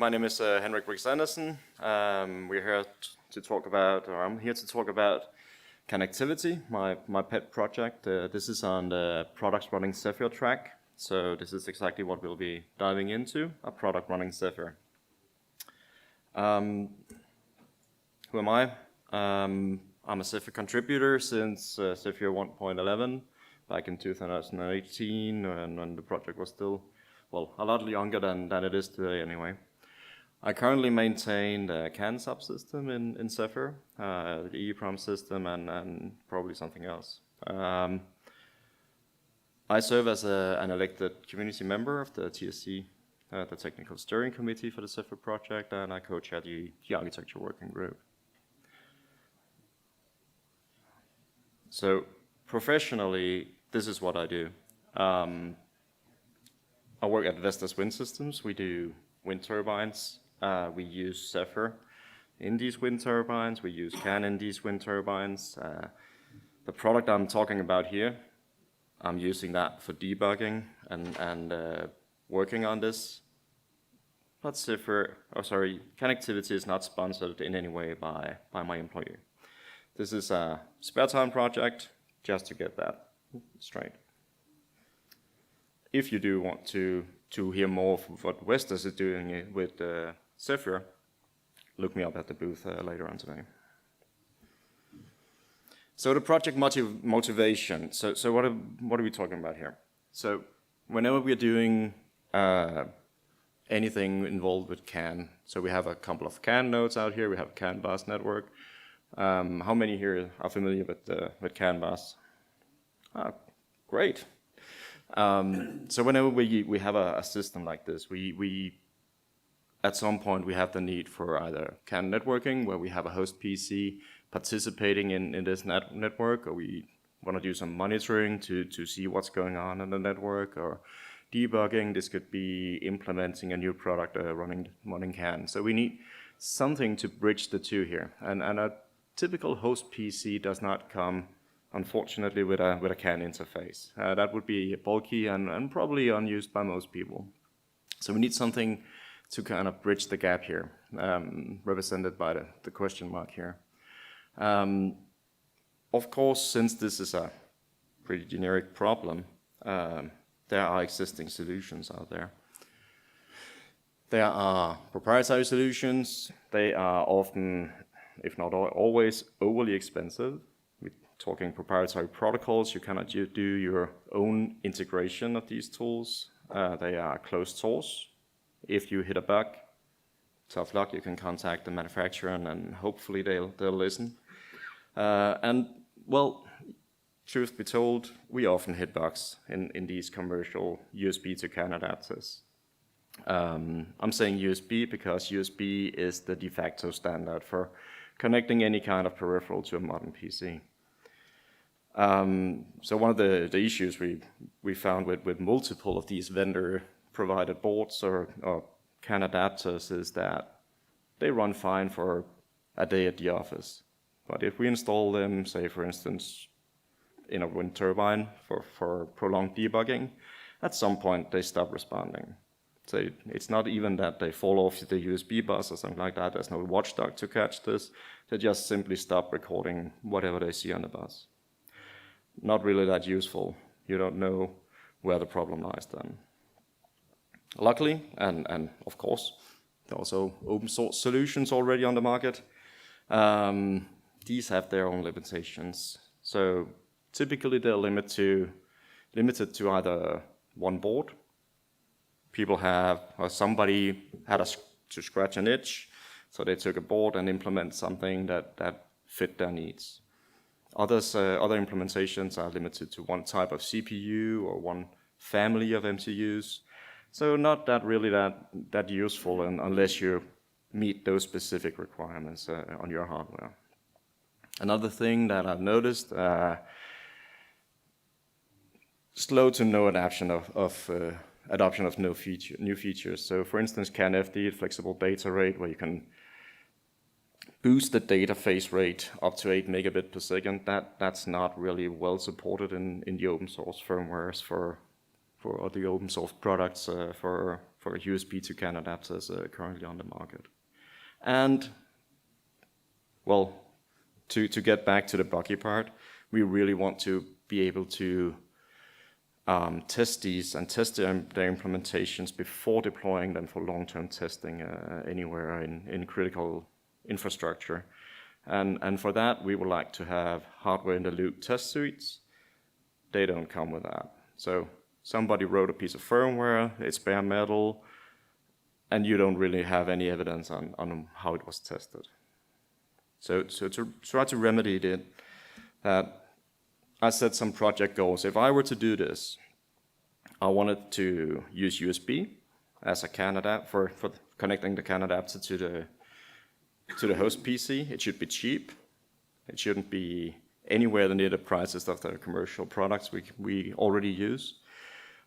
my name is Henrik Brix Andersen. We're here to talk about, or I'm here to talk about CANnectivity, my pet project. This is on the products running Zephyr track. So this is exactly what we'll be diving into, a product running Zephyr. Who am I? I'm a Zephyr contributor since Zephyr 1.11 back in 2018, when the project was still, well, a lot younger than it is today anyway. I currently maintain the CAN subsystem in Zephyr, the EEPROM system, and probably something else. I serve as an elected community member of the TSC, the Technical Steering Committee for the Zephyr project, and I co-chair the architecture working group. So professionally, this is what I do. I work at Vestas Wind Systems. We do wind turbines. We use Zephyr in these wind turbines. We use CAN in these wind turbines. The product I'm talking about here, I'm using that for debugging and working on this. But Zephyr, CANnectivity is not sponsored in any way by my employer. This is a spare time project, just to get that straight. If you do want to hear more of what Vestas is doing with Zephyr, look me up at the booth later on today. So the project motivation. So what are we talking about here? So whenever we're doing anything involved with CAN, so we have a couple of CAN nodes out here. We have a CAN bus network. How many here are familiar with CAN bus? Great. So whenever we have a system like this, we at some point we have the need for either CAN networking, where we have a host PC participating in this network, or we want to do some monitoring to see what's going on in the network, or debugging. This could be implementing a new product running CAN. So we need something to bridge the two here, and a typical host PC does not come, unfortunately, with a CAN interface. That would be bulky and probably unused by most people. So we need something to kind of bridge the gap here, represented by the question mark here. Of course, since this is a pretty generic problem, there are existing solutions out there. There are proprietary solutions. They are often, if not always, overly expensive. Talking proprietary protocols, you cannot do your own integration of these tools. They are closed source. If you hit a bug, tough luck, you can contact the manufacturer and hopefully they'll listen. And well, truth be told, we often hit bugs in these commercial USB to CAN adapters. I'm saying USB because USB is the de facto standard for connecting any kind of peripheral to a modern PC. So one of the issues we found with multiple of these vendor-provided boards or CAN adapters is that they run fine for a day at the office. But if we install them, say for instance, in a wind turbine for prolonged debugging, at some point they stop responding. So it's not even that they fall off the USB bus or something like that. There's no watchdog to catch this. They just simply stop recording whatever they see on the bus. Not really that useful. You don't know where the problem lies then. Luckily, and of course, there are also open source solutions already on the market. These have their own limitations. So typically they're limited to either one board. People have, or somebody had to scratch an itch, so they took a board and implement something that fit their needs. Other implementations are limited to one type of CPU or one family of MCUs. So not really that useful unless you meet those specific requirements on your hardware. Another thing that I've noticed, slow to no adoption of new features. So for instance, CANFD, flexible data rate, where you can boost the data phase rate up to 8 megabit per second. That's not really well supported in the open source firmwares or the open source products for for USB to CAN adapters currently on the market. And, well, to get back to the buggy part, we really want to be able to test these and test their implementations before deploying them for long-term testing anywhere in critical infrastructure. And for that, we would like to have hardware-in-the-loop test suites. They don't come with that. So somebody wrote a piece of firmware, it's bare metal, and you don't really have any evidence on how it was tested. So to try to remedy it, I set some project goals. If I were to do this, I wanted to use USB as a CAN adapter for connecting the CAN adapter to the host PC. It should be cheap. It shouldn't be anywhere near the prices of the commercial products we already use.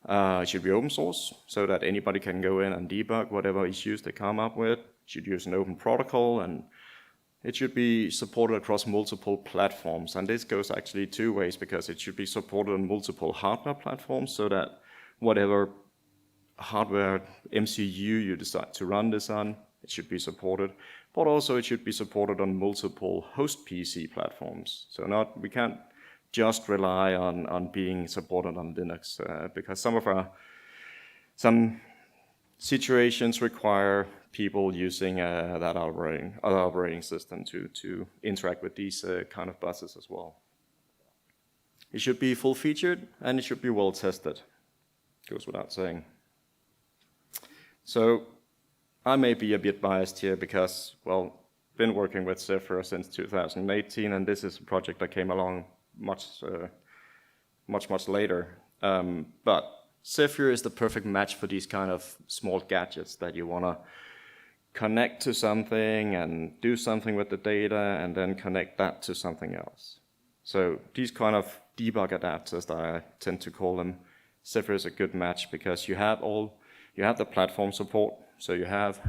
It should be open source so that anybody can go in and debug whatever issues they come up with. It should use an open protocol, and it should be supported across multiple platforms. And this goes actually two ways, because it should be supported on multiple hardware platforms so that whatever hardware MCU you decide to run this on, it should be supported. But also it should be supported on multiple host PC platforms. So we can't just rely on being supported on Linux, because some situations require people using that other operating system to interact with these kind of buses as well. It should be full-featured, and it should be well-tested. Goes without saying. So I may be a bit biased here because, well, been working with Zephyr since 2018, and this is a project that came along much later. But Zephyr is the perfect match for these kind of small gadgets that you want to connect to something and do something with the data and then connect that to something else. So these kind of debug adapters that I tend to call them, Zephyr is a good match because you have the platform support, so you have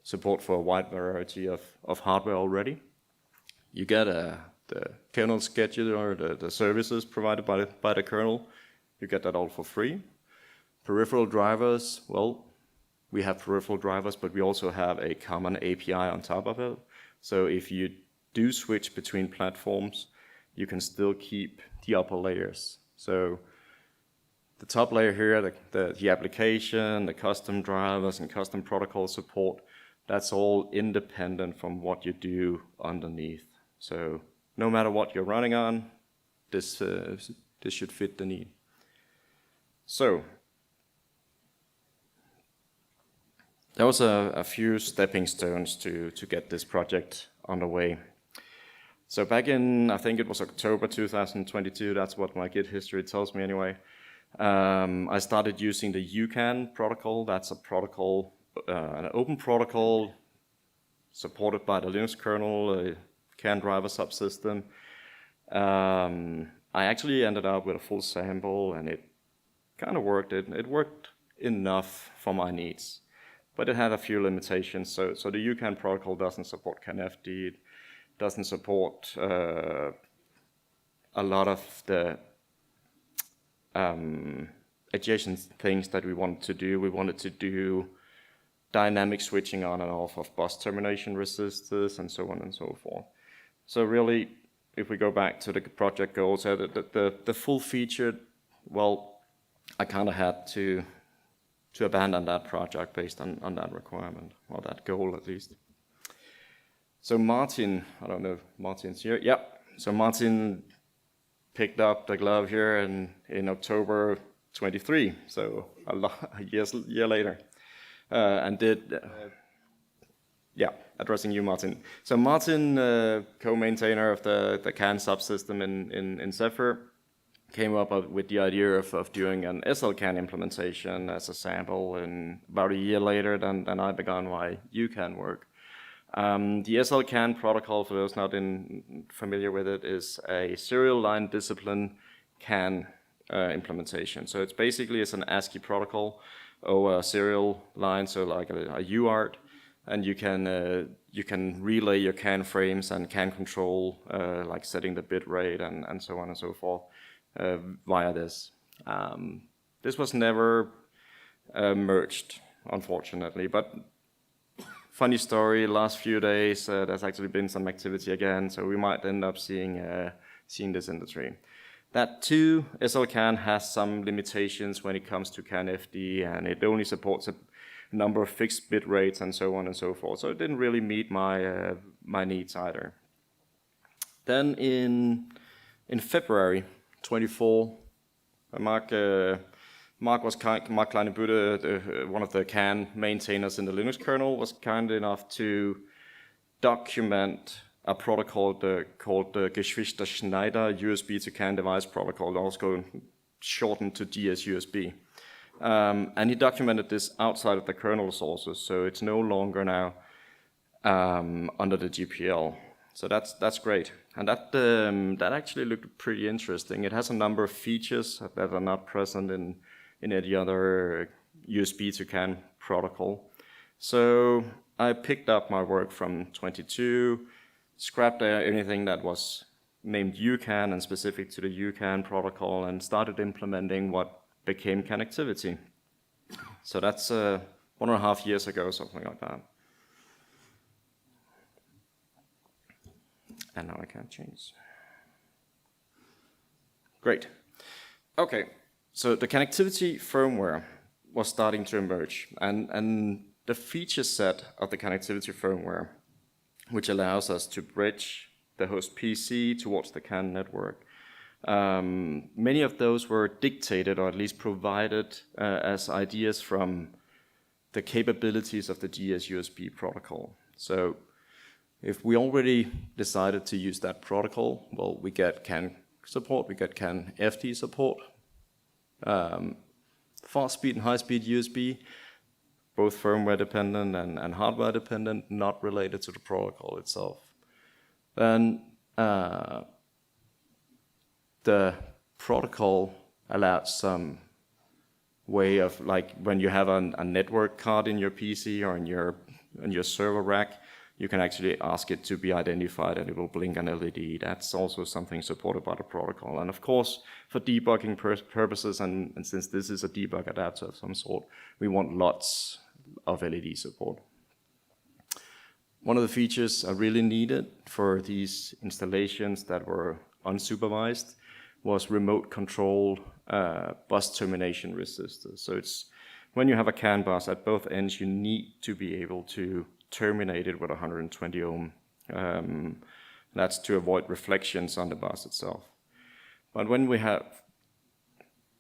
support for a wide variety of hardware already. You get the kernel scheduler, the services provided by the kernel. You get that all for free. Peripheral drivers, well, we have peripheral drivers, but we also have a common API on top of it. So if you do switch between platforms, you can still keep the upper layers. So the top layer here, the application, the custom drivers and custom protocol support, that's all independent from what you do underneath. So no matter what you're running on, this should fit the need. So there was a few stepping stones to get this project underway. So back in, I think it was October 2022, that's what my Git history tells me anyway, I started using the CAN protocol. That's a protocol, an open protocol supported by the Linux kernel, a CAN driver subsystem. I actually ended up with a full sample, and it kind of worked. It worked enough for my needs, but it had a few limitations. So the CAN protocol doesn't support CANnectivity. It doesn't support a lot of the adjacent things that we wanted to do. We wanted to do dynamic switching on and off of bus termination resistors and so on and so forth. So really, if we go back to the project goals, the full featured, well, I kind of had to abandon that project based on that requirement, or that goal at least. So Martin, I don't know if Martin's here. Yeah, so Martin picked up the glove here in October 23, so a year later, and did, addressing you, Martin. So Martin, co-maintainer of the CAN subsystem in Zephyr, came up with the idea of doing an SLCAN implementation as a sample, and about a year later than I began my UCAN work. The SLCAN protocol, for those not familiar with it, is a serial line discipline CAN implementation. So it's basically an ASCII protocol over a serial line, so like a UART, and you can relay your CAN frames and CAN control, like setting the bit rate and so on and so forth, via this. This was never merged, unfortunately. But funny story, last few days, there's actually been some activity again, so we might end up seeing this in the tree. That too, SLCAN has some limitations when it comes to CANnectivity, and it only supports a number of fixed bit rates and so on and so forth. So it didn't really meet my needs either. Then in February 24, Mark Kleinebutte, one of the CAN maintainers in the Linux kernel, was kind enough to document a protocol called the Geschwister-Schneider USB to CAN device protocol, also shortened to GSUSB. And he documented this outside of the kernel sources, so it's no longer now under the GPL. So that's great. And that actually looked pretty interesting. It has a number of features that are not present in any other USB to CAN protocol. So I picked up my work from 22, scrapped anything that was named UCAN and specific to the UCAN protocol, and started implementing what became CANnectivity. So that's 1.5 years ago, something like that. And now I can't change. Great. Okay, so the CANnectivity firmware was starting to emerge, and the feature set of the CANnectivity firmware, which allows us to bridge the host PC towards the CAN network. Many of those were dictated, or at least provided as ideas from the capabilities of the GSUSB protocol. So if we already decided to use that protocol, well, we get CAN support, we get CANFT support, fast speed and high speed USB, both firmware dependent and hardware dependent, not related to the protocol itself. Then the protocol allowed some way of, like, when you have a network card in your PC or in your server rack, you can actually ask it to be identified and it will blink an LED. That's also something supported by the protocol. And of course, for debugging purposes, and since this is a debug adapter of some sort, we want lots of LED support. One of the features I really needed for these installations that were unsupervised was remote control bus termination resistors. So it's when you have a CAN bus at both ends, you need to be able to terminate it with 120 ohm. That's to avoid reflections on the bus itself. But when we have,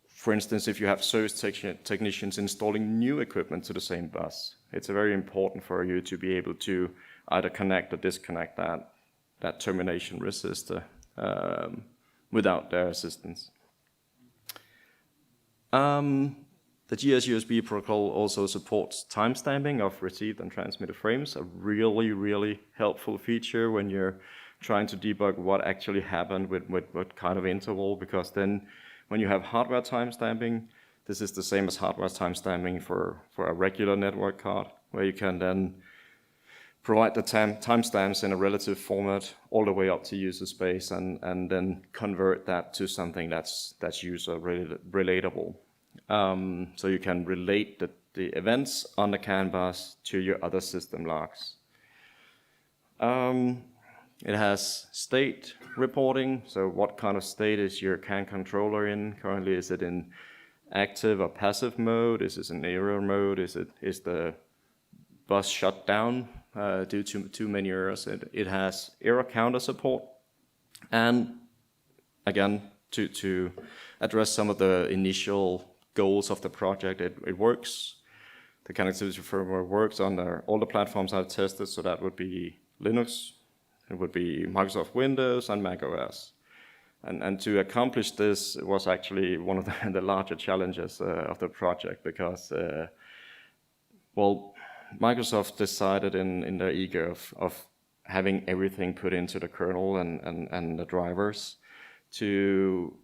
for instance, if you have service technicians installing new equipment to the same bus, it's very important for you to be able to either connect or disconnect that termination resistor without their assistance. The GSUSB protocol also supports timestamping of received and transmitted frames, a really, really helpful feature when you're trying to debug what actually happened with what kind of interval, because then when you have hardware timestamping, this is the same as hardware timestamping for a regular network card, where you can then provide the timestamps in a relative format all the way up to user space, and then convert that to something that's user relatable. So you can relate the events on the CAN bus to your other system logs. It has state reporting, so what kind of state is your CAN controller in? Currently, is it in active or passive mode? Is it in error mode? Is the bus shut down due to too many errors? It has error counter support, and again, to address some of the initial goals of the project, it works. The CANnectivity firmware works on all the platforms I've tested, so that would be Linux, it would be Microsoft Windows, and Mac OS. And to accomplish this was actually one of the larger challenges of the project, because, well, Microsoft decided in their ego of having everything put into the kernel and the drivers to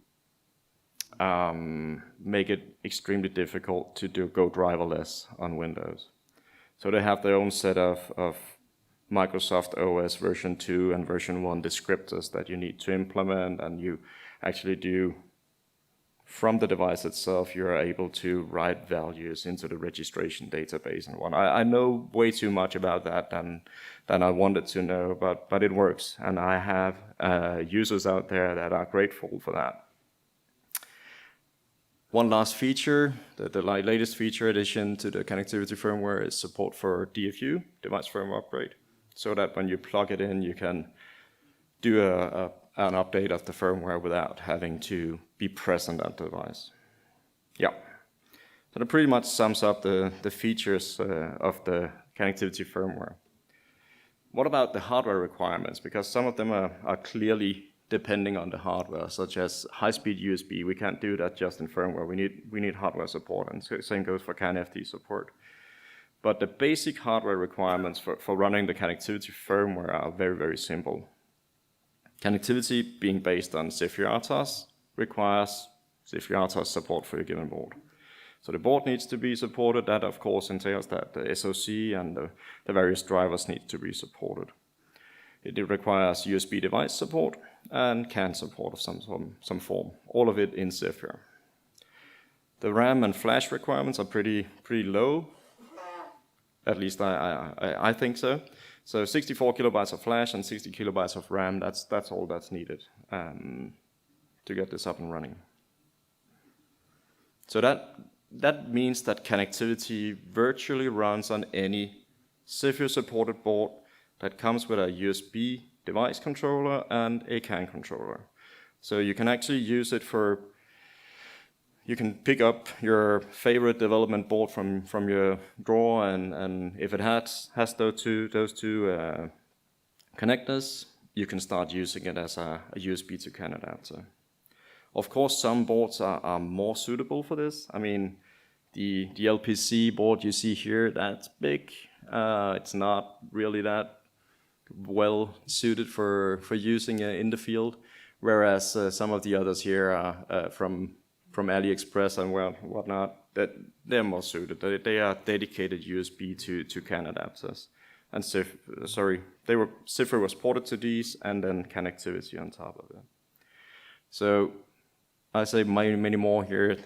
make it extremely difficult to go driverless on Windows. So they have their own set of Microsoft OS version 2 and version 1 descriptors that you need to implement, and you actually do from the device itself, you're able to write values into the registration database and whatnot. I know way too much about that than I wanted to know, but it works. And I have users out there that are grateful for that. One last feature, the latest feature addition to the connectivity firmware is support for DFU, device firmware upgrade, so that when you plug it in, you can do an update of the firmware without having to be present at the device. Yeah, so that pretty much sums up the features of the connectivity firmware. What about the hardware requirements? Because some of them are clearly depending on the hardware, such as high-speed USB. We can't do that just in firmware. We need hardware support, and same goes for CANnectivity support. But the basic hardware requirements for running the connectivity firmware are very, very simple. CANnectivity, being based on Zephyr-RTOS, requires Zephyr-RTOS support for your given board. So the board needs to be supported. That, of course, entails that the SoC and the various drivers need to be supported. It requires USB device support and CAN support of some form, all of it in Zephyr. The RAM and flash requirements are pretty low, at least I think so. So 64 kilobytes of flash and 60 kilobytes of RAM, that's all that's needed to get this up and running. So that means that connectivity virtually runs on any Zephyr-supported board that comes with a USB device controller and a CAN controller. So you can actually use it you can pick up your favorite development board from your drawer, and if it has those two connectors, you can start using it as a USB to CAN adapter. Of course, some boards are more suitable for this. I mean, the LPC board you see here, that's big. It's not really that well suited for using in the field, whereas some of the others here are from AliExpress and whatnot, that they're more suited. They are dedicated USB to CAN adapters. And Zephyr was ported to these, and then connectivity on top of it. So I say many more here.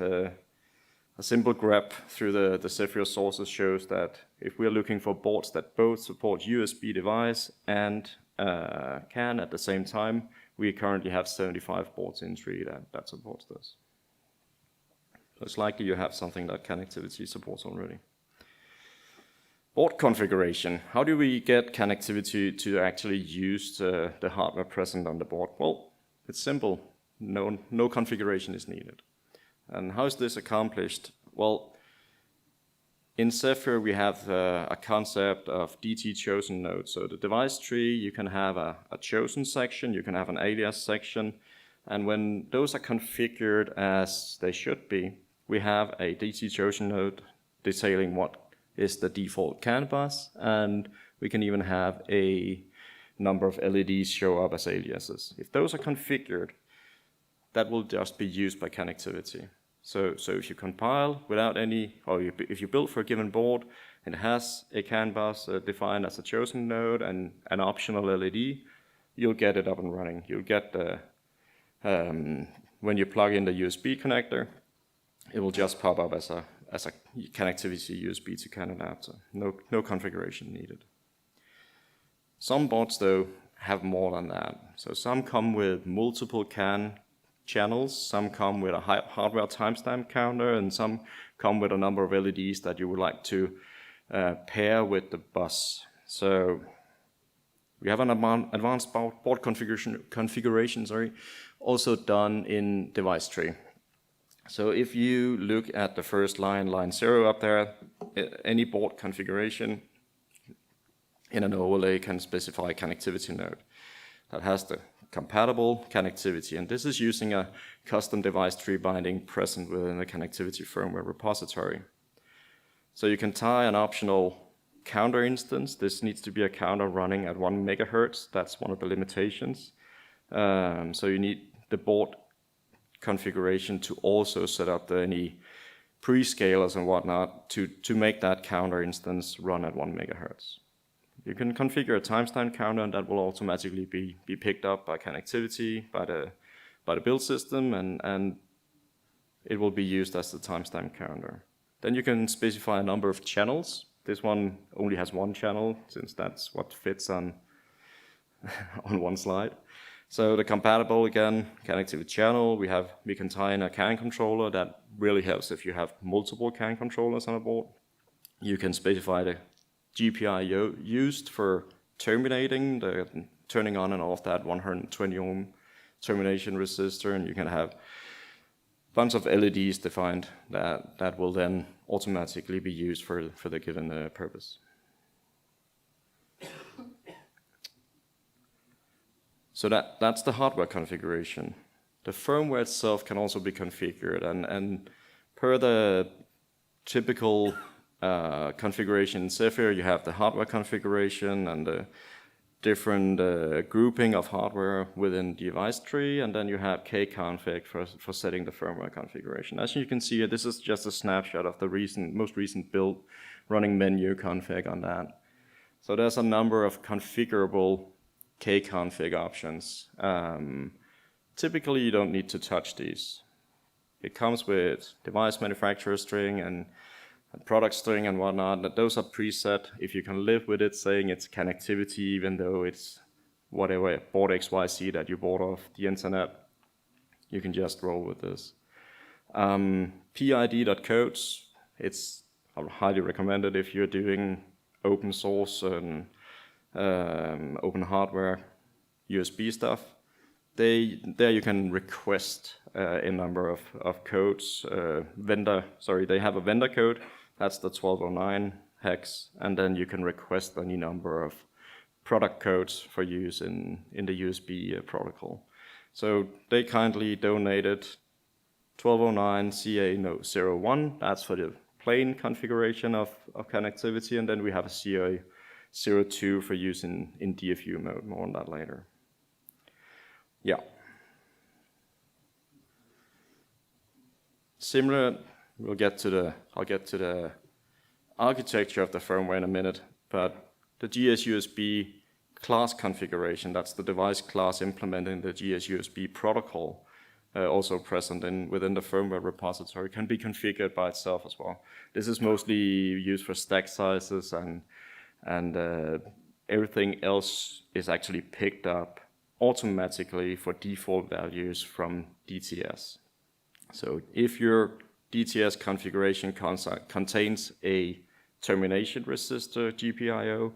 A simple grep through the Zephyr sources shows that if we're looking for boards that both support USB device and CAN at the same time, we currently have 75 boards in tree that supports this. So it's likely you have something that connectivity supports already. Board configuration. How do we get connectivity to actually use the hardware present on the board? Well, it's simple. No configuration is needed. And how is this accomplished? Well, in Zephyr, we have a concept of DT chosen nodes. So the device tree, you can have a chosen section, you can have an alias section, and when those are configured as they should be, we have a DT chosen node detailing what is the default CAN bus, and we can even have a number of LEDs show up as aliases. If those are configured, that will just be used by connectivity. So if you compile without if you build for a given board and it has a CAN bus defined as a chosen node and an optional LED, you'll get it up and running. You'll get when you plug in the USB connector, it will just pop up as a connectivity USB to CAN adapter. No configuration needed. Some boards, though, have more than that. So some come with multiple CAN channels, some come with a hardware timestamp counter, and some come with a number of LEDs that you would like to pair with the bus. So we have an advanced board configuration, also done in device tree. So if you look at the first line 0 up there, any board configuration in an overlay can specify a connectivity node that has the compatible connectivity, and this is using a custom device tree binding present within the connectivity firmware repository. So you can tie an optional counter instance. This needs to be a counter running at 1 megahertz. That's one of the limitations. So you need the board configuration to also set up any pre-scalers and whatnot to make that counter instance run at 1 megahertz. You can configure a timestamp counter, and that will automatically be picked up by connectivity, by the build system, and it will be used as the timestamp counter. Then you can specify a number of channels. This one only has one channel, since that's what fits on, on one slide. So the compatible, again, CANnectivity channel, we can tie in a CAN controller. That really helps if you have multiple CAN controllers on a board. You can specify the GPIO used for terminating, turning on and off that 120 ohm termination resistor, and you can have a bunch of LEDs defined that will then automatically be used for the given purpose. So that's the hardware configuration. The firmware itself can also be configured, and per the typical configuration in Zephyr, you have the hardware configuration and the different grouping of hardware within the device tree, and then you have CANnconfig for setting the firmware configuration. As you can see here, this is just a snapshot of the most recent build running menu config on that. So there's a number of configurable CANnconfig options. Typically, you don't need to touch these. It comes with device manufacturer string and product string and whatnot. Those are preset. If you can live with it saying it's CANnectivity, even though it's whatever board XYZ that you bought off the internet, you can just roll with this. PID.codes, it's highly recommended if you're doing open source and open hardware USB stuff. There you can request a number of codes. They have a vendor code. That's the 1209 hex, and then you can request any number of product codes for use in the USB protocol. So they kindly donated 1209 CA01. That's for the plain configuration of CANnectivity, and then we have a CA02 for use in DFU mode. More on that later. Yeah. Similar, I'll get to the architecture of the firmware in a minute, but the GSUSB class configuration, that's the device class implementing the GSUSB protocol, also present within the firmware repository, can be configured by itself as well. This is mostly used for stack sizes, and everything else is actually picked up automatically for default values from DTS. So if your DTS configuration contains a termination resistor GPIO,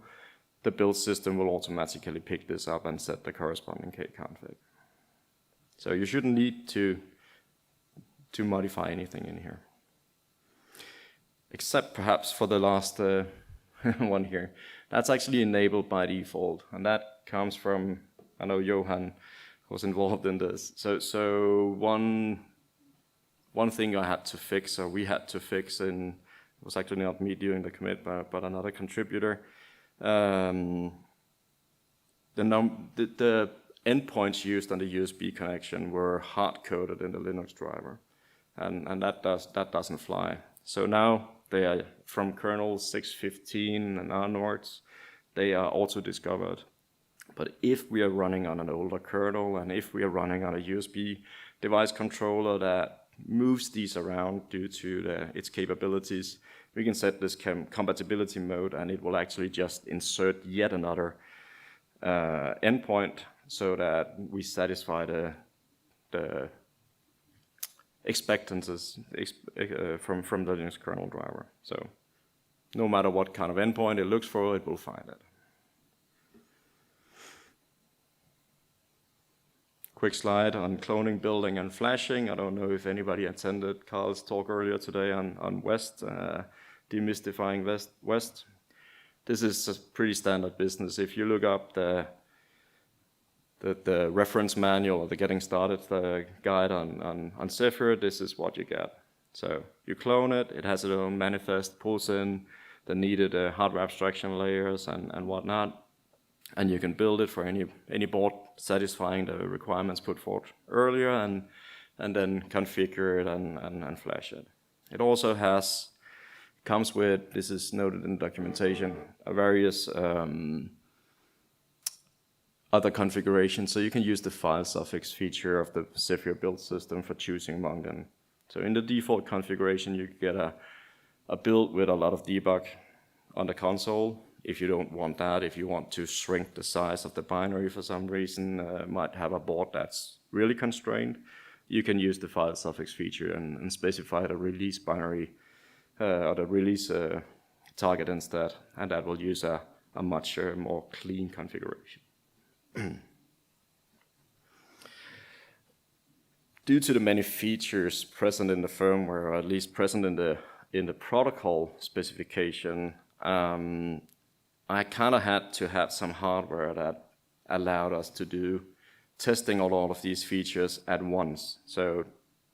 the build system will automatically pick this up and set the corresponding CANnconfig. So you shouldn't need to modify anything in here. Except perhaps for the last one here. That's actually enabled by default, and that comes from, I know Johan was involved in this. So one thing I had to fix, or we had to fix, it was actually not me doing the commit, but another contributor. The endpoints used on the USB connection were hard-coded in the Linux driver, and that doesn't fly. So now they are from kernel 6.15 and onwards, they are auto-discovered. But if we are running on an older kernel, and if we are running on a USB device controller that moves these around due to its capabilities, we can set this compatibility mode, and it will actually just insert yet another endpoint so that we satisfy the expectancies from the Linux kernel driver. So no matter what kind of endpoint it looks for, it will find it. Quick slide on cloning, building, and flashing. I don't know if anybody attended Carl's talk earlier today on West, demystifying West. This is a pretty standard business. If you look up the reference manual or the getting started guide on Zephyr, this is what you get. So you clone it, it has its own manifest, pulls in the needed hardware abstraction layers and whatnot, and you can build it for any board satisfying the requirements put forth earlier, and then configure it and flash it. It also comes with, this is noted in the documentation, various other configurations. So you can use the file suffix feature of the Zephyr build system for choosing among them So in the default configuration, you get a build with a lot of debug on the console. If you don't want that, if you want to shrink the size of the binary for some reason, might have a board that's really constrained, you can use the file suffix feature and specify the release binary or the release target instead, and that will use a much more clean configuration. Due to the many features present in the firmware, or at least present in the protocol specification, I kind of had to have some hardware that allowed us to do testing on all of these features at once. So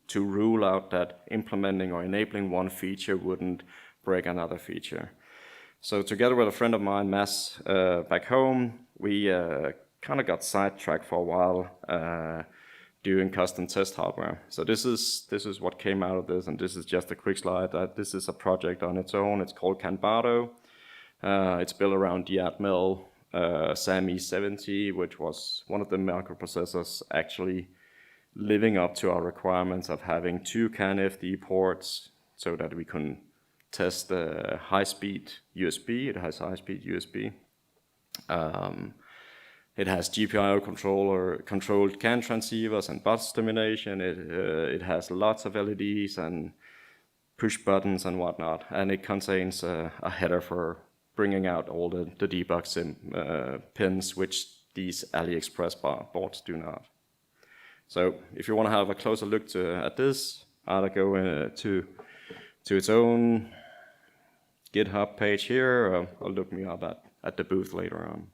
to rule out that implementing or enabling one feature wouldn't break another feature. So together with a friend of mine, Mads, back home, we kind of got sidetracked for a while doing custom test hardware. So this is what came out of this, and this is just a quick slide. This is a project on its own. It's called CAN. It's built around the Atmel SAM 70, which was one of the microprocessors actually living up to our requirements of having 2 CANnectivity ports so that we can test high-speed USB. It has high-speed USB. It has GPIO controlled CAN transceivers and bus termination. It has lots of LEDs and push buttons and whatnot. And it contains a header for bringing out all the debug pins, which these AliExpress boards do not. So if you want to have a closer look at this, either go to its own GitHub page here, or look me up at the booth later on.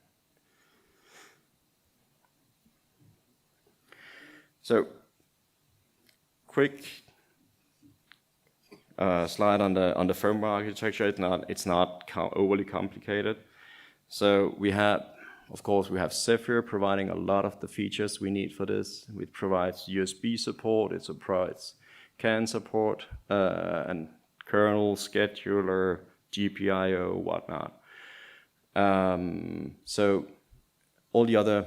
So, quick slide on the firmware architecture. It's not overly complicated. So we have, of course, we have Zephyr providing a lot of the features we need for this. It provides USB support. It provides CAN support and kernel, scheduler, GPIO, whatnot. So all the other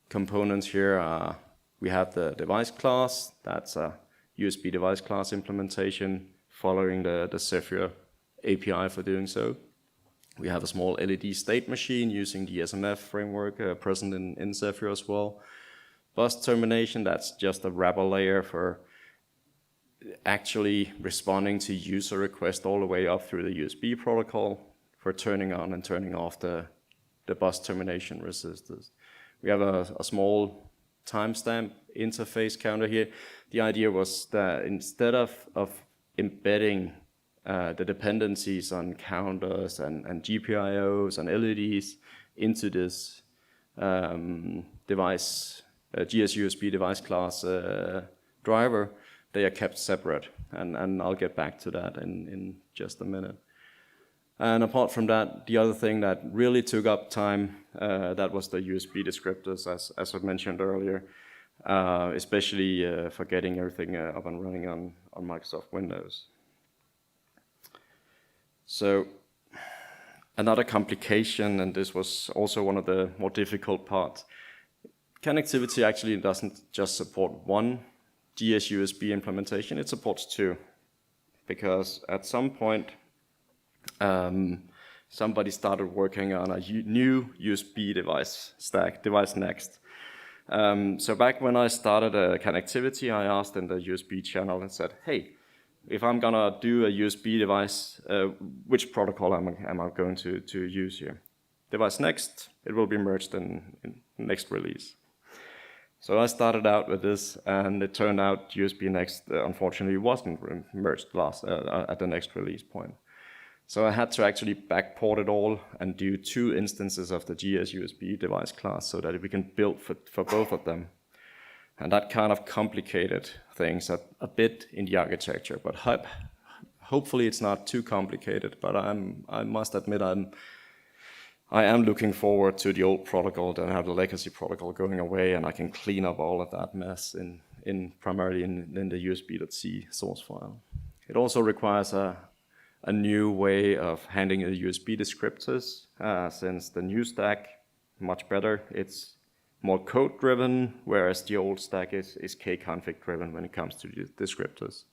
components here are, we have the device class. That's a USB device class implementation following the Zephyr API for doing so. We have a small LED state machine using the SMF framework present in Zephyr as well. Bus termination, that's just a wrapper layer for actually responding to user requests all the way up through the USB protocol for turning on and turning off the bus termination resistors. We have a small timestamp interface counter here. The idea was that instead of embedding the dependencies on counters and GPIOs and LEDs into this device, GS-USB device class driver, they are kept separate. And I'll get back to that in just a minute. And apart from that, the other thing that really took up time, that was the USB descriptors, as I mentioned earlier, especially for getting everything up and running on Microsoft Windows. So another complication, and this was also one of the more difficult parts, CANnectivity actually doesn't just support one GS-USB implementation, it supports 2. Because at some point, somebody started working on a new USB device stack, device next. So back when I started CANnectivity, I asked in the USB channel and said, hey, if I'm gonna do a USB device, which protocol am I going to use here? Device next, it will be merged in next release. So I started out with this, and it turned out USB next, unfortunately, wasn't merged at the next release point. So I had to actually backport it all and do 2 instances of the GS-USB device class so that we can build for both of them. And that kind of complicated things a bit in the architecture, but hopefully it's not too complicated. But I must admit I am looking forward to the old protocol, that have the legacy protocol going away, and I can clean up all of that mess primarily in the USB.c source file. It also requires a new way of handling the USB descriptors, since the new stack, much better. It's more code-driven, whereas the old stack is CANnconfig-driven when it comes to the descriptors.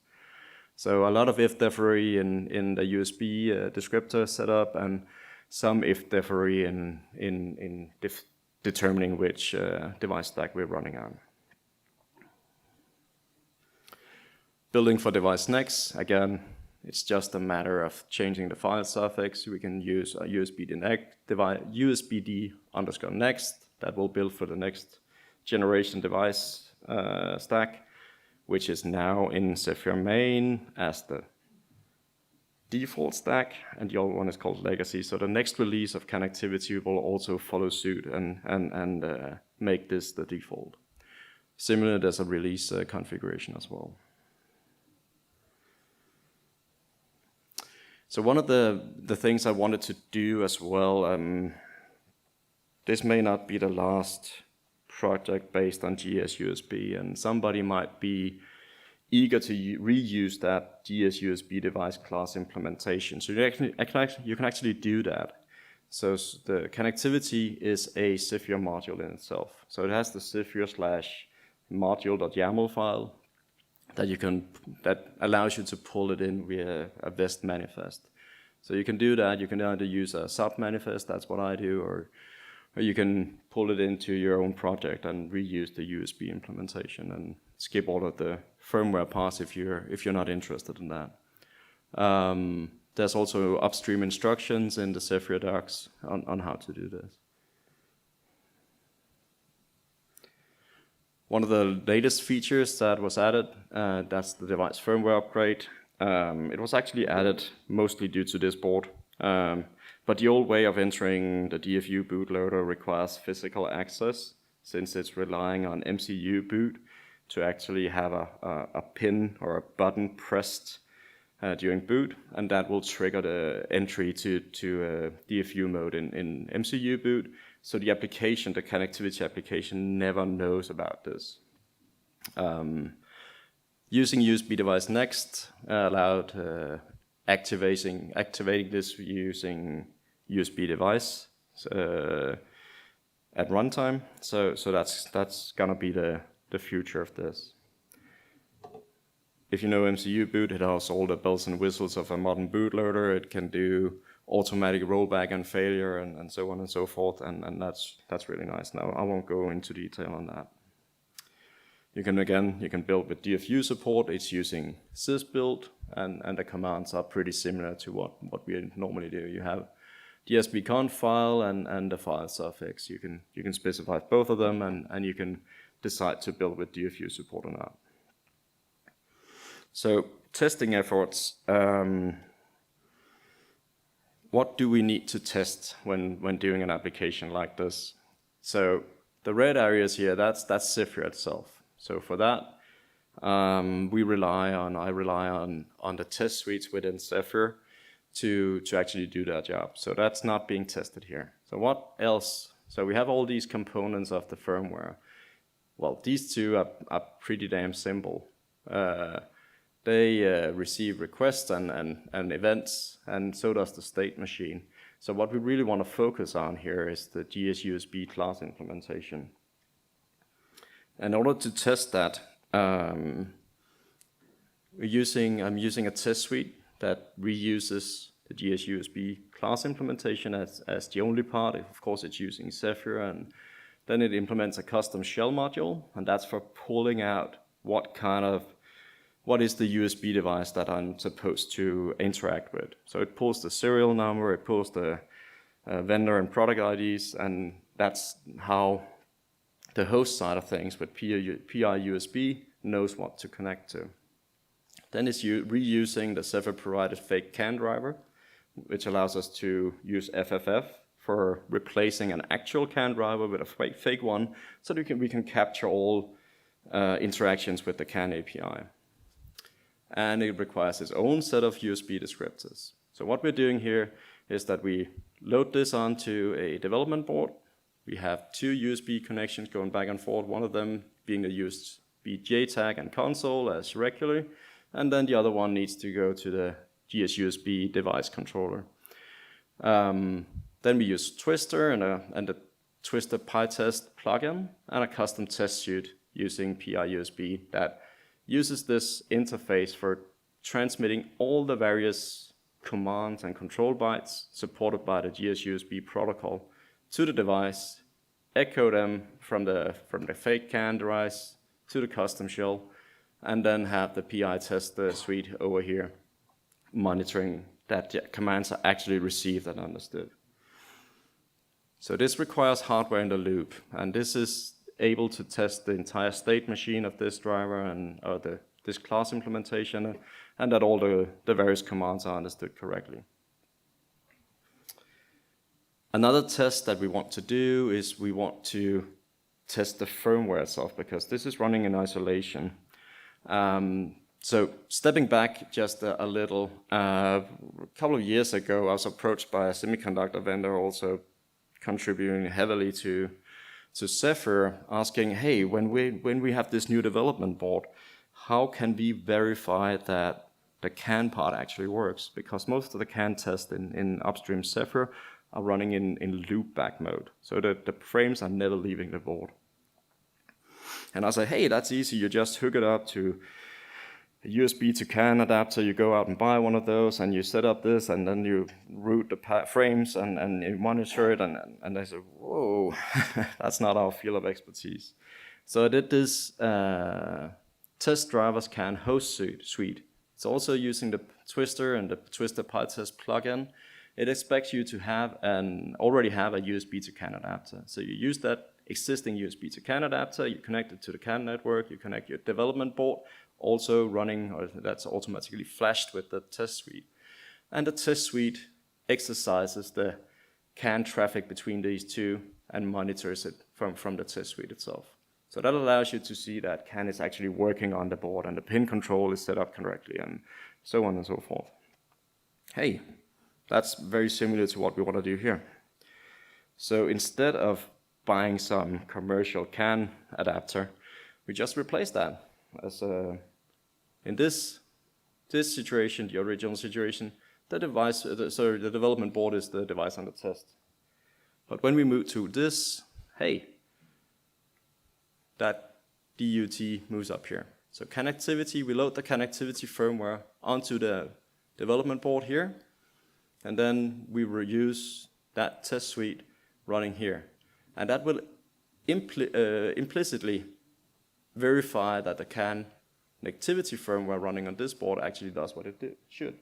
So a lot of if-defery in the USB descriptor setup, and some if-defery in determining which device stack we're running on. Building for device next, again, it's just a matter of changing the file suffix. We can use a USBD_next that will build for the next generation device stack, which is now in Zephyr main as the default stack, and the old one is called legacy. So the next release of CANnectivity will also follow suit and make this the default. Similar, there's a release configuration as well. So one of the things I wanted to do as well, this may not be the last project based on GS-USB, and somebody might be eager to reuse that GS-USB device class implementation. So you can actually do that. So the CANnectivity is a Zephyr module in itself. So it has the Zephyr/module.yaml file that allows you to pull it in via a Vest manifest. So you can do that. You can either use a sub manifest, that's what I do, or you can pull it into your own project and reuse the USB implementation and skip all of the firmware parts if you're not interested in that. There's also upstream instructions in the Zephyr docs on how to do this. One of the latest features that was added, that's the device firmware upgrade. It was actually added mostly due to this board. But the old way of entering the DFU bootloader requires physical access, since it's relying on MCU boot to actually have a pin or a button pressed during boot, and that will trigger the entry to DFU mode in MCU boot. So the application, the CANnectivity application, never knows about this. Using USB device next allowed activating this using USB device at runtime. So that's gonna be the future of this. If you know MCU boot, it has all the bells and whistles of a modern bootloader. It can do automatic rollback and failure and so on and so forth, and that's really nice. Now I won't go into detail on that. You can build with DFU support. It's using sysbuild, and the commands are pretty similar to what we normally do. You have the sbconf file and the file suffix. You can specify both of them, and you can decide to build with DFU support or not. So testing efforts. What do we need to test when doing an application like this? So the red areas here, that's Zephyr itself. So for that, I rely on the test suites within Zephyr to actually do that job. So that's not being tested here. So what else? So we have all these components of the firmware. Well, these two are pretty damn simple. They receive requests and events, and so does the state machine. So what we really want to focus on here is the GS-USB class implementation. In order to test that, I'm using a test suite that reuses the GS-USB class implementation as the only part. Of course, it's using Zephyr, and then it implements a custom shell module, and that's for pulling out what is the USB device that I'm supposed to interact with. So it pulls the serial number, it pulls the vendor and product IDs, and that's how the host side of things with PI USB knows what to connect to. Then it's reusing the Zephyr provided fake CAN driver, which allows us to use FFF for replacing an actual CAN driver with a fake one, so that we can capture all interactions with the CAN API. And it requires its own set of USB descriptors. So what we're doing here is that we load this onto a development board. We have two USB connections going back and forth, one of them being the USB JTAG and console as regularly, and then the other one needs to go to the GS-USB device controller. Then we use Twister, and the Twister PyTest plugin and a custom test suite using PI-USB that uses this interface for transmitting all the various commands and control bytes supported by the GSUSB protocol to the device, echo them from the fake CAN device to the custom shell, and then have the PI test suite over here monitoring that commands are actually received and understood. So this requires hardware in the loop, and this is able to test the entire state machine of this driver and this class implementation, and that all the various commands are understood correctly. Another test that we want to do is we want to test the firmware itself, because this is running in isolation. So stepping back just a little, a couple of years ago, I was approached by a semiconductor vendor also contributing heavily to Zephyr, asking, hey, when we have this new development board, how can we verify that the CAN part actually works? Because most of the CAN tests in upstream Zephyr are running in loopback mode, so that the frames are never leaving the board. And I said, hey, that's easy. You just hook it up to a USB to CAN adapter. You go out and buy one of those, and you set up this, and then you route the frames, and you monitor it. And I said, whoa, that's not our field of expertise. So I did this test drivers CAN host suite. It's also using the Twister and the Twister PyTest plugin. It expects you to already have a USB to CAN adapter. So you use that existing USB to CAN adapter, you connect it to the CAN network, you connect your development board, also running, or that's automatically flashed with the test suite. And the test suite exercises the CAN traffic between these two and monitors it from the test suite itself. So that allows you to see that CAN is actually working on the board and the pin control is set up correctly and so on and so forth. Hey, that's very similar to what we want to do here. So instead of buying some commercial CAN adapter, we just replace that. In this situation, the original situation, the development board is the device under test. But when we move to this, hey, that DUT moves up here. So CANnectivity, we load the CANnectivity firmware onto the development board here, and then we reuse that test suite running here. And that will implicitly verify that the CANnectivity firmware running on this board actually does what it should.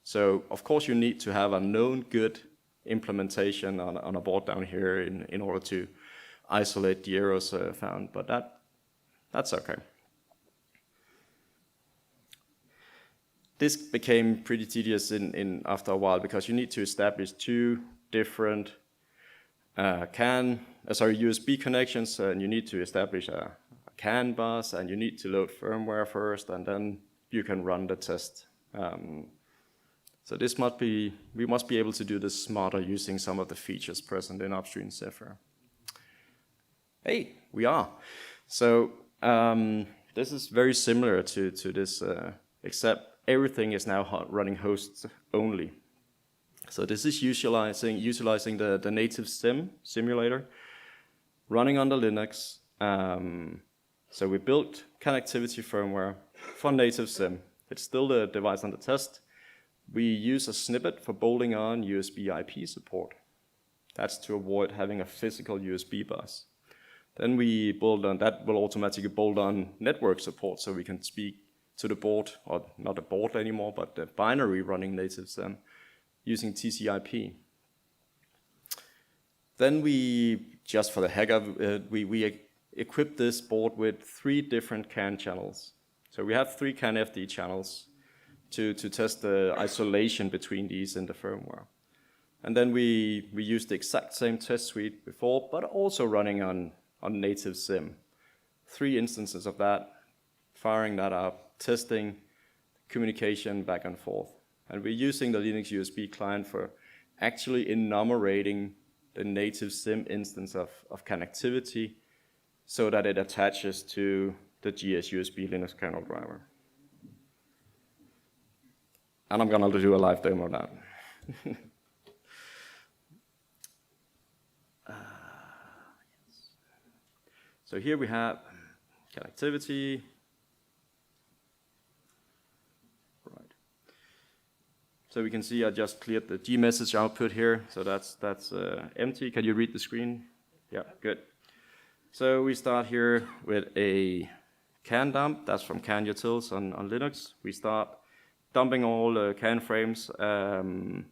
So of course you need to have a known good implementation on a board down here in order to isolate the errors found, but that's okay. This became pretty tedious after a while, because you need to establish two different USB connections, and you need to establish a CAN bus, and you need to load firmware first, and then you can run the test. So we must be able to do this smarter using some of the features present in upstream Zephyr. Hey, we are. So this is very similar to this, except everything is now running hosts only. So this is utilizing the native simulator running under Linux. So we built CANnectivity firmware for native sim. It's still the device under test. We use a snippet for bolting on USB IP support. That's to avoid having a physical USB bus. Then we bolt on, that will automatically bolt on network support, so we can speak to the board, or not the board anymore, but the binary running native sim using TCP. Then we, just for the heck of it, we equip this board with 3 different CAN channels. So we have 3 CANFD channels to test the isolation between these in the firmware. And then we use the exact same test suite before, but also running on native sim. 3 instances of that, firing that up, testing communication back and forth. And we're using the Linux USB client for actually enumerating the native sim instance of CANnectivity so that it attaches to the GSUSB Linux kernel driver. And I'm going to do a live demo of that. So here we have CANnectivity. Right. So we can see I just cleared the G-message output here. So that's empty. Can you read the screen? Yeah, good. So we start here with a CAN dump. That's from CANutils on Linux. We start dumping all CAN frames and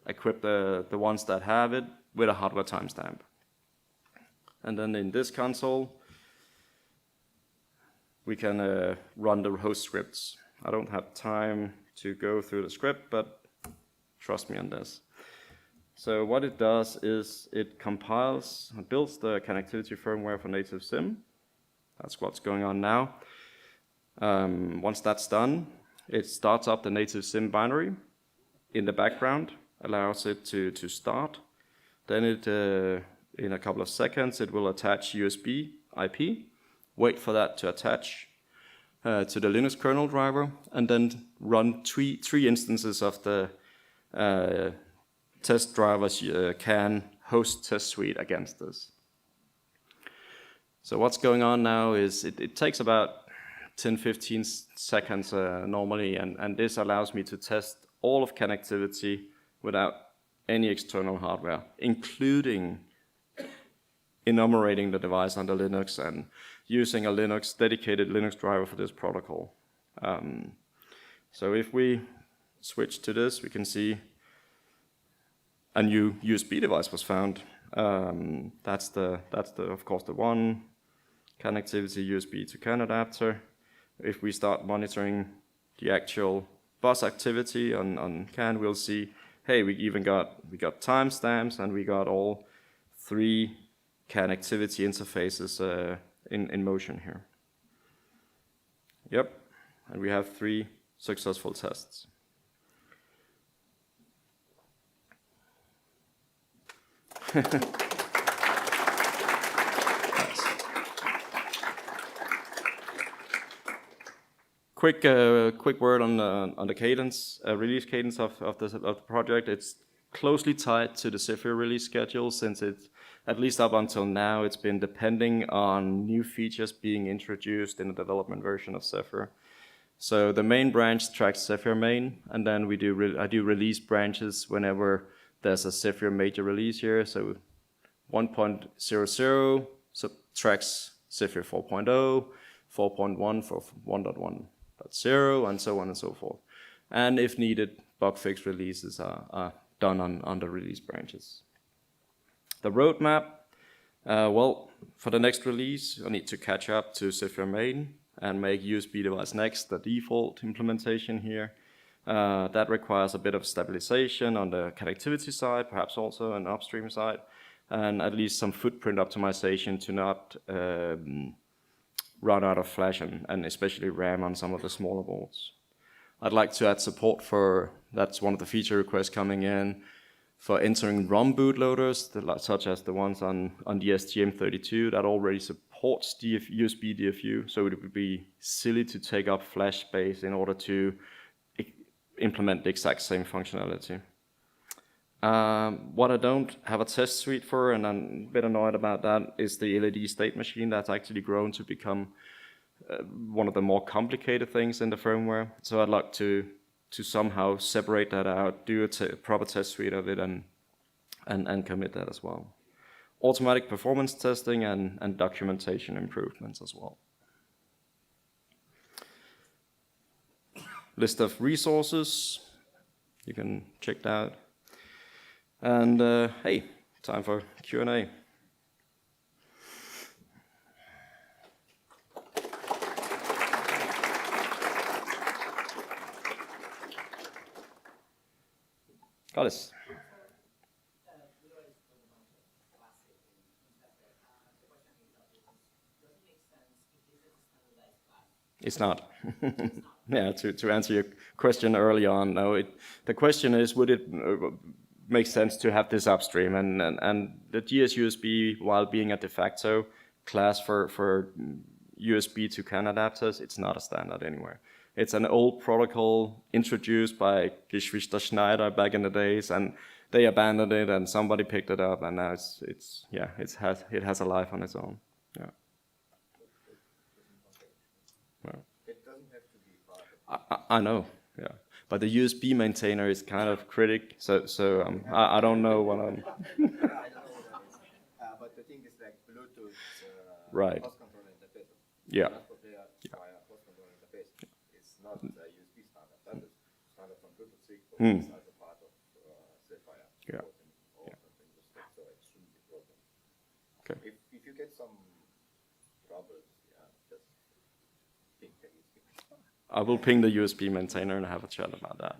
equip the ones that have it with a hardware timestamp. And then in this console, we can run the host scripts. I don't have time to go through the script, but trust me on this. So what it does is it compiles and builds the CANnectivity firmware for native sim. That's what's going on now. Once that's done, it starts up the native sim binary in the background, allows it to start. Then it, in a couple of seconds, it will attach USB IP, wait for that to attach to the Linux kernel driver, and then run three instances of the test drivers CAN host test suite against this. So what's going on now is it takes about 10-15 seconds normally, and this allows me to test all of CANnectivity without any external hardware, including enumerating the device under Linux and using a dedicated Linux driver for this protocol. So if we switch to this, we can see a new USB device was found. That's of course the one CANnectivity USB to CAN adapter. If we start monitoring the actual bus activity on CAN, we'll see, hey, we got timestamps and we got all 3 CANnectivity interfaces in motion here. Yep, and we have 3 successful tests. Quick word on the cadence, release cadence of the project. It's closely tied to the Zephyr release schedule, since it's, at least up until now, it's been depending on new features being introduced in the development version of Zephyr. So the main branch tracks Zephyr main, and then I do release branches whenever there's a Zephyr major release here. So 1.00 tracks Zephyr 4.0, 4.1 for 1.1.0, and so on and so forth. And if needed, bug fix releases are done on the release branches. The roadmap, well, for the next release, I need to catch up to Zephyr main and make USB device next the default implementation here. That requires a bit of stabilization on the connectivity side, perhaps also an upstream side, and at least some footprint optimization to not run out of flash and especially RAM on some of the smaller boards. I'd like to add support for, that's one of the feature requests coming in, for entering ROM bootloaders, such as the ones on the STM32 that already supports USB DFU, so it would be silly to take up flash space in order to implement the exact same functionality. What I don't have a test suite for, and I'm a bit annoyed about that, is the LED state machine. That's actually grown to become one of the more complicated things in the firmware. So I'd like to somehow separate that out, do a proper test suite of it, and commit that as well. Automatic performance testing and documentation improvements as well. List of resources, you can check that out. And hey, time for Q&A. Alice. It's not. Yeah, to answer your question early on, no. The question is, would it make sense to have this upstream? And the GSUSB, while being a de facto class for USB to CAN adapters, it's not a standard anywhere. It's an old protocol introduced by Geschwister Schneider back in the days, and they abandoned it, and somebody picked it up, and now it has a life on its own. Yeah. Well, it doesn't have to be part of I know. Yeah. But the USB maintainer is kind of critic, so I don't know what I'm. I don't know what that is. But the thing is like Bluetooth Right. host control interface. Yeah. Transport layer via host control interface. It's not a USB standard. That is standard from Bluetooth 6, but it's as a part of Zephyr. Yeah. Or something just like so it shouldn't be a problem. Okay. If you get some troubles, just ping the USB. I will ping the USB maintainer and have a chat about that.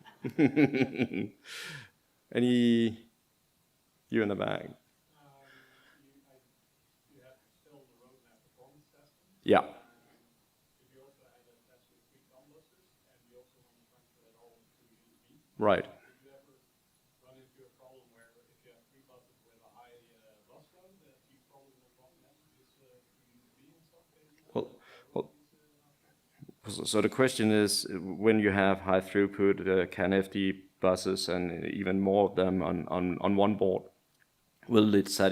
Any you in the bag? You have still the roadmap performance testing. Yeah. Did you also have a test with 3 COM buses, and you also want to transfer that all to USB? Right. Did you ever run into a problem where if you have 3 buses with a high bus load, that you probably will drop messages to USB in some cases? Well, so the question is, when you have high throughput CANnectivity buses and even more of them on one board, will it fill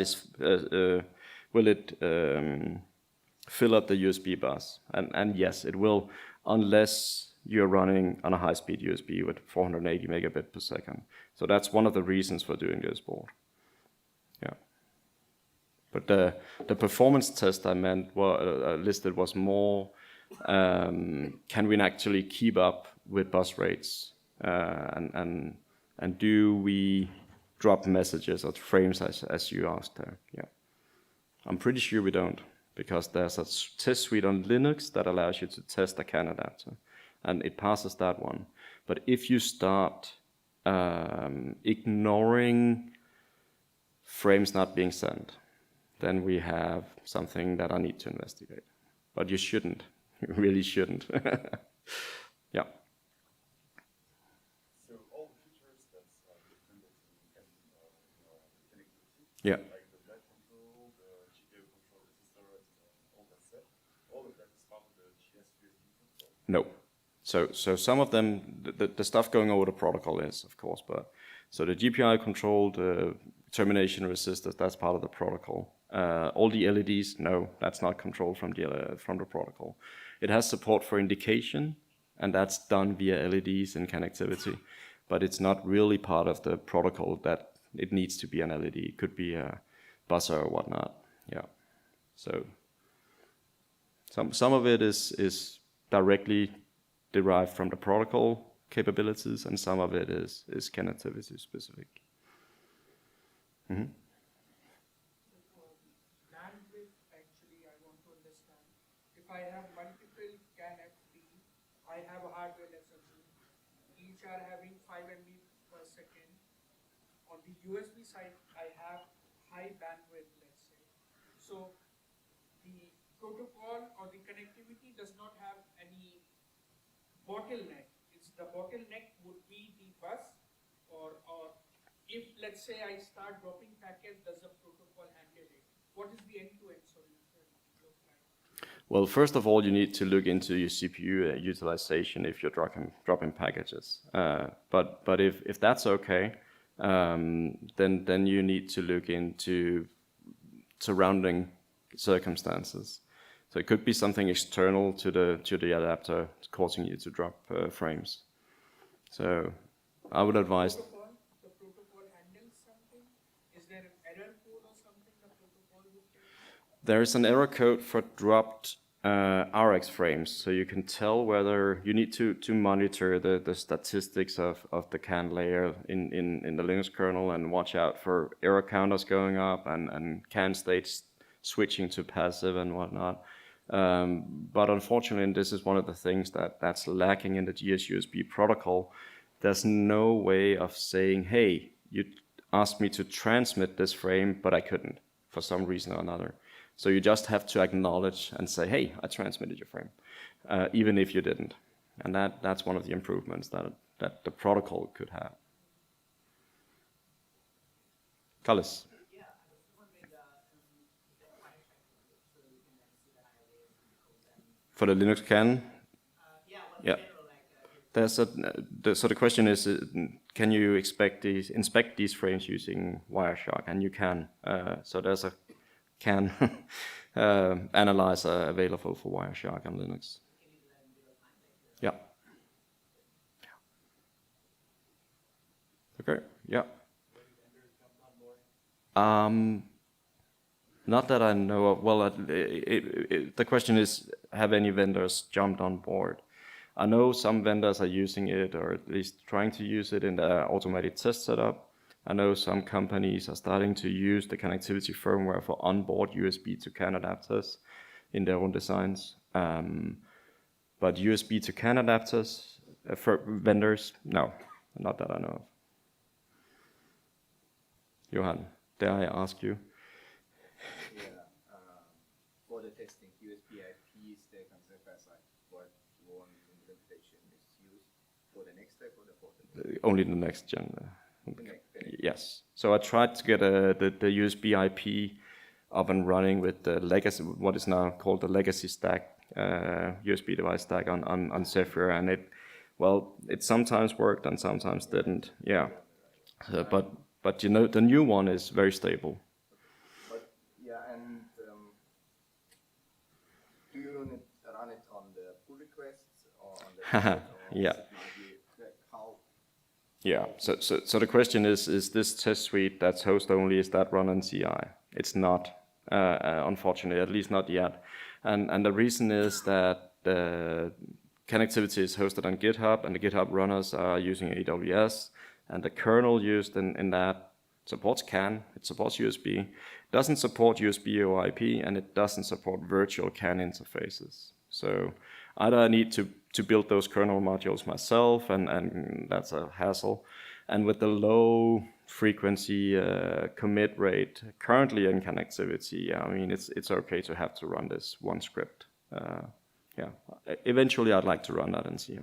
up the USB bus? And yes, it will, unless you're running on a high-speed USB with 480 megabit per second. So that's one of the reasons for doing this board. Yeah. But the performance test I meant listed was more, can we actually keep up with bus rates, and do we drop messages or frames as you asked there? Yeah, I'm pretty sure we don't, because there's a test suite on Linux that allows you to test a CAN adapter, and it passes that one. But if you start ignoring frames not being sent, then we have something that I need to investigate. But you shouldn't. You really shouldn't. Yeah. So all the features that's dependent on connectivity, Yeah. like the light control, the GPU control resistor, all that stuff, all of that is part of the GS-USB control? No. So some of them, the stuff going over the protocol is, of course, but so the GPI controlled termination resistors, that's part of the protocol. All the LEDs, no, that's not controlled from the protocol. It has support for indication, and that's done via LEDs and CANnectivity, but it's not really part of the protocol that it needs to be an LED. It could be a buzzer or whatnot. Yeah. So some of it is directly derived from the protocol capabilities, and some of it is CANnectivity specific. Mm-hmm. Bandwidth, actually, I want to understand. If I have multiple CANFD, I have a hardware exception. Each are having 5 MB per second. On the USB side, I have high bandwidth, let's say. So the protocol or the connectivity does not have any bottleneck. It's the bottleneck would be the bus, or if, let's say, I start dropping packets, does the protocol handle it? What is the end-to-end solution look like? Well, first of all, you need to look into your CPU utilization if you're dropping packages. But if that's okay, then you need to look into surrounding circumstances. So it could be something external to the adapter causing you to drop frames. So I would advise. The protocol handles something? Is there an error code or something the protocol would take? There is an error code for dropped RX frames, so you can tell whether you need to monitor the statistics of the CAN layer in the Linux kernel and watch out for error counters going up and CAN states switching to passive and whatnot. But unfortunately, this is one of the things that's lacking in the GS-USB protocol. There's no way of saying, hey, you asked me to transmit this frame, but I couldn't for some reason or another. So you just have to acknowledge and say, hey, I transmitted your frame, even if you didn't. And that's one of the improvements that the protocol could have. Carlos? Yeah, I was wondering, so we can see the high layers and For the Linux CAN? yeah, Yeah. general, There's so the question is, can you inspect these frames using Wireshark? And you can. So there's a CAN analyzer available for Wireshark on Linux. Yeah. Okay. Yeah. Not that I know of. Well, the question is, have any vendors jumped on board? I know some vendors are using it, or at least trying to use it in their automated test setup. I know some companies are starting to use the CANnectivity firmware for onboard USB to CAN adapters in their own designs. But USB to CAN adapters for vendors, no, not that I know of. Johan, dare I ask you? Yeah, for the testing, USB IP stack on Zephyr side, what one implementation is used for the next step or the fourth? Only the next gen. The next. Yes. So I tried to get the USB IP up and running with the legacy, what is now called the legacy stack, USB device stack on Zephyr, and it sometimes worked and sometimes didn't. Yeah. But you know, the new one is very stable. But yeah, and do you run it on the pull requests or on the Yeah. how? Yeah. So the question is this test suite that's host only, is that run on CI? It's not, unfortunately, at least not yet. And the reason is that the CANnectivity is hosted on GitHub, and the GitHub runners are using AWS, and the kernel used in that supports CAN, it supports USB, doesn't support USB or IP, and it doesn't support virtual CAN interfaces. So either I need to build those kernel modules myself, and that's a hassle. And with the low frequency commit rate currently in CANnectivity, I mean, it's okay to have to run this one script. Yeah, eventually I'd like to run that in CI.